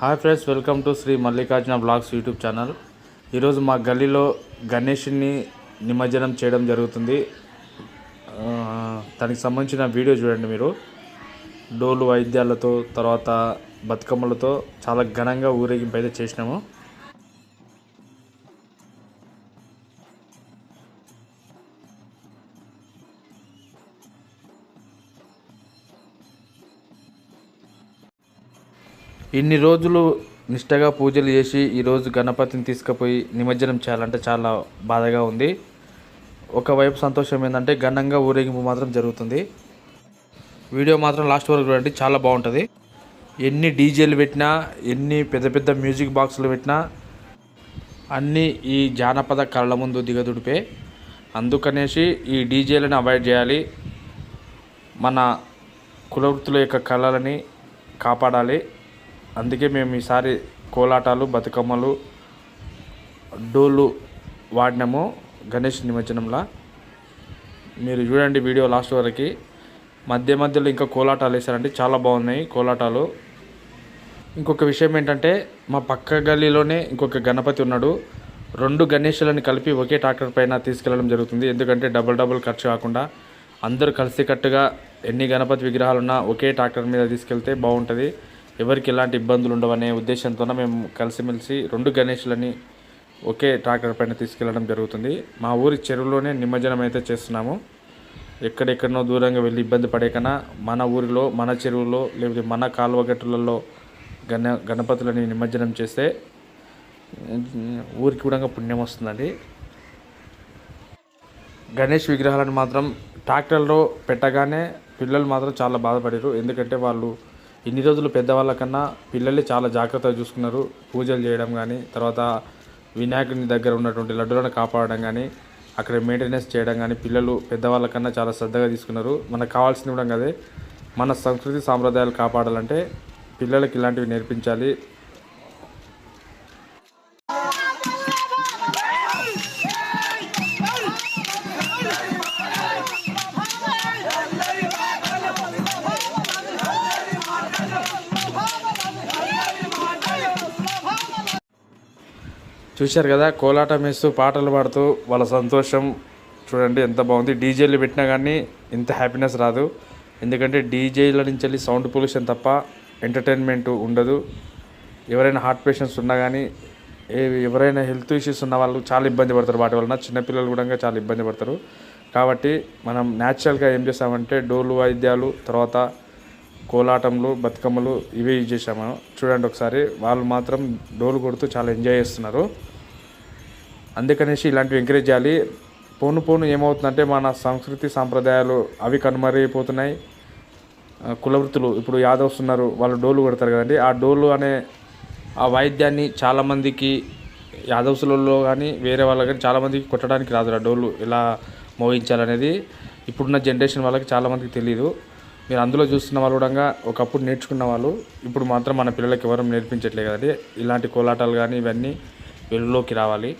Hi friends, welcome to Shri Mallikarjuna blogs YouTube channel. ఈరోజు మా గల్లీలో గణేష్ని నిమజ్జనం చేయడం జరుగుతుంది. దానికి సంబంధించిన వీడియో చూడండి మీరు. డోలు వాయిద్యాలతో తర్వాత బతుకమ్మలతో చాలా ఘనంగా ఊరేగింపు అయితే చేసినాము. ఇన్ని రోజులు నిష్టగా పూజలు చేసి ఈరోజు గణపతిని తీసుకుపోయి నిమజ్జనం చేయాలంటే చాలా బాధగా ఉంది. ఒకవైపు సంతోషం ఏంటంటే ఘనంగా ఊరేగింపు మాత్రం జరుగుతుంది. వీడియో మాత్రం లాస్ట్ వరకు చూడండి, చాలా బాగుంటుంది. ఎన్ని డీజేలు పెట్టినా, ఎన్ని పెద్ద పెద్ద మ్యూజిక్ బాక్సులు పెట్టినా అన్నీ ఈ జానపద కళల ముందు దిగదుడిపే. అందుకనేసి ఈ డీజేలను అవాయిడ్ చేయాలి. మన కులవృత్తుల యొక్క కళలని కాపాడాలి. అందుకే మేము ఈసారి కోలాటాలు, బతుకమ్మలు, డోలు వాడినాము గణేష్ నిమజ్జనంలా. మీరు చూడండి వీడియో లాస్ట్ వరకు. మధ్యలో ఇంకా కోలాటాలు వేసారండి, చాలా బాగున్నాయి కోలాటాలు. ఇంకొక విషయం ఏంటంటే మా పక్క గల్లీలోనే ఇంకొక గణపతి ఉన్నాడు. 2 గణేషులను కలిపి ఒకే ట్రాక్టర్ పైన తీసుకెళ్ళడం జరుగుతుంది. ఎందుకంటే డబుల్ ఖర్చు కాకుండా అందరూ కలిసికట్టుగా ఎన్ని గణపతి విగ్రహాలున్నా ఒకే ట్రాక్టర్ మీద తీసుకెళ్తే బాగుంటుంది. ఎవరికి ఎలాంటి ఇబ్బందులు ఉండవనే ఉద్దేశంతో మేము కలిసిమెలిసి 2 గణేషులని ఒకే ట్రాక్టర్ పైన తీసుకెళ్ళడం జరుగుతుంది. మా ఊరి చెరువులోనే నిమజ్జనం అయితే చేస్తున్నాము. ఎక్కడెక్కడనో దూరంగా వెళ్ళి ఇబ్బంది పడే కన్నా మన ఊరిలో, మన చెరువులో, లేకపోతే మన కాలువ గట్టులలో గణపతులని నిమజ్జనం చేస్తే ఊరికి కూడా పుణ్యం వస్తుందండి. గణేష్ విగ్రహాలను మాత్రం ట్రాక్టర్లో పెట్టగానే పిల్లలు మాత్రం చాలా బాధపడారు. ఎందుకంటే వాళ్ళు ఇన్ని రోజులు పెద్దవాళ్ళ కన్నా పిల్లలే చాలా జాగ్రత్తగా చూసుకున్నారు. పూజలు చేయడం కానీ, తర్వాత వినాయకుని దగ్గర ఉన్నటువంటి లడ్డులను కాపాడడం కానీ, అక్కడ మెయింటెనెన్స్ చేయడం కానీ పిల్లలు పెద్దవాళ్ళ కన్నా చాలా శ్రద్ధగా తీసుకున్నారు. మనకు కావాల్సింది కూడా అదే. మన సంస్కృతి సాంప్రదాయాలు కాపాడాలంటే పిల్లలకి ఇలాంటివి నేర్పించాలి. చూశారు కదా, కోలాటం వేస్తూ పాటలు పాడుతూ వాళ్ళ సంతోషం చూడండి ఎంత బాగుంది. డీజేలు పెట్టినా కానీ ఇంత హ్యాపీనెస్ రాదు. ఎందుకంటే డీజేల నుంచి వెళ్ళి సౌండ్ పొల్యూషన్ తప్ప ఎంటర్టైన్మెంట్ ఉండదు. ఎవరైనా హార్ట్ పేషెంట్స్ ఉన్నా కానీ, ఎవరైనా హెల్త్ ఇష్యూస్ ఉన్న వాళ్ళు చాలా ఇబ్బంది పడతారు వాటి వలన. చిన్నపిల్లలు కూడా చాలా ఇబ్బంది పడతారు. కాబట్టి మనం న్యాచురల్గా ఏం చేస్తామంటే డోలు వాయిద్యాలు, తర్వాత కోలాటంలు, బతుకమ్మలు ఇవే యూజ్ చేసాము. చూడండి ఒకసారి, వాళ్ళు మాత్రం డోలు కొడుతూ చాలా ఎంజాయ్ చేస్తున్నారు. అందుకనేసి ఇలాంటివి ఎంకరేజ్ చేయాలి. పోను ఏమవుతుందంటే మన సంస్కృతి సాంప్రదాయాలు అవి కనుమరైపోతున్నాయి. కులవృత్తులు ఇప్పుడు యాదవ్స్ ఉన్నారు, వాళ్ళు డోలు కొడతారు కదండి. ఆ డోలు అనే ఆ వాయిద్యాన్ని చాలామందికి యాదవ్స్లలో కానీ వేరే వాళ్ళకి కానీ చాలామందికి కొట్టడానికి రాదు. ఆ డోలు ఎలా మోగించాలనేది ఇప్పుడున్న జనరేషన్ వాళ్ళకి చాలామందికి తెలియదు. మీరు అందులో చూస్తున్న వాళ్ళు కూడా ఒకప్పుడు నేర్చుకున్న వాళ్ళు ఇప్పుడు మాత్రం మన పిల్లలకి ఎవరు నేర్పించట్లేదు కదండి. ఇలాంటి కోలాటాలు కానీ ఇవన్నీ వెలుగులోకి రావాలి.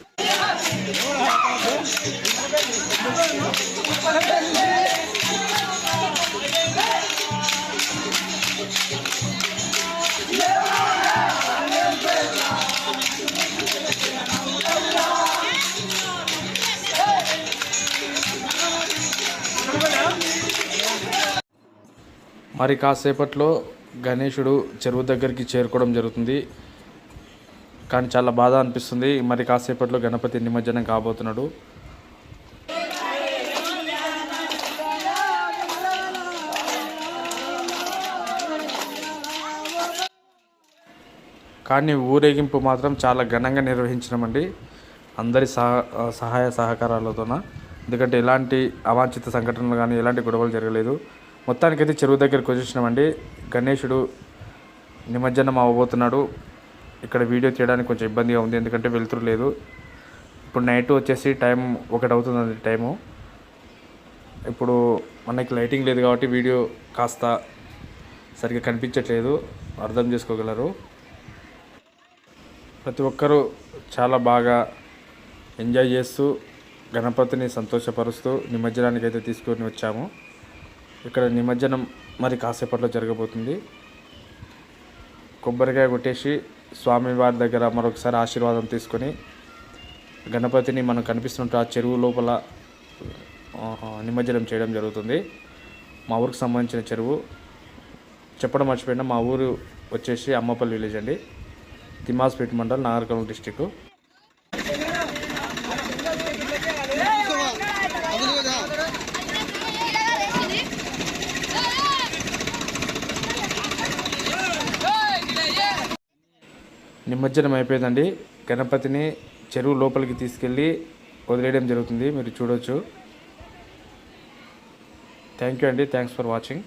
మరి కాసేపట్లో గణేశుడు చెరువు దగ్గరికి చేరుకోవడం జరుగుతుంది. కానీ చాలా బాధ అనిపిస్తుంది. మరి కాసేపట్లో గణపతి నిమజ్జనం కాబోతున్నాడు. కానీ ఊరేగింపు మాత్రం చాలా ఘనంగా నిర్వహించినామండి, అందరి సహాయ సహకారాలతోన. ఎందుకంటే ఎలాంటి అవాంఛిత సంఘటనలు కానీ ఎలాంటి గొడవలు జరగలేదు. మొత్తానికైతే చెరువు దగ్గరికి వచ్చేసినామండి. గణేశుడు నిమజ్జనం అవ్వబోతున్నాడు. ఇక్కడ వీడియో తీయడానికి కొంచెం ఇబ్బందిగా ఉంది, ఎందుకంటే వెలుతురు లేదు. ఇప్పుడు నైట్ వచ్చేసి టైం 1 అవుతుందండి టైము. ఇప్పుడు మనకి లైటింగ్ లేదు కాబట్టి వీడియో కాస్త సరిగ్గా కనిపించట్లేదు, అర్థం చేసుకోగలరు. ప్రతి ఒక్కరూ చాలా బాగా ఎంజాయ్ చేస్తూ గణపతిని సంతోషపరుస్తూ నిమజ్జనానికి అయితే తీసుకొని వచ్చాము. ఇక్కడ నిమజ్జనం మరి కాసేపట్లో జరగబోతుంది. కొబ్బరికాయ కొట్టేసి స్వామివారి దగ్గర మరొకసారి ఆశీర్వాదం తీసుకొని గణపతిని మనం కనిపిస్తున్నట్టు ఆ చెరువు లోపల నిమజ్జనం చేయడం జరుగుతుంది. మా ఊరికి సంబంధించిన చెరువు. చెప్పడం మర్చిపోయినా, మా ఊరు వచ్చేసి అమ్మపల్లి విలేజ్ అండి, తిమ్మాస్పేట మండల్, నాగర్కర్నూలు డిస్టిక్. నిమజ్జనం అయిపోయిందండి. గణపతిని చెరువు లోపలికి తీసుకెళ్ళి వదిలేయడం జరుగుతుంది. మీరు చూడవచ్చు. థ్యాంక్ యూ అండి. Thanks for watching.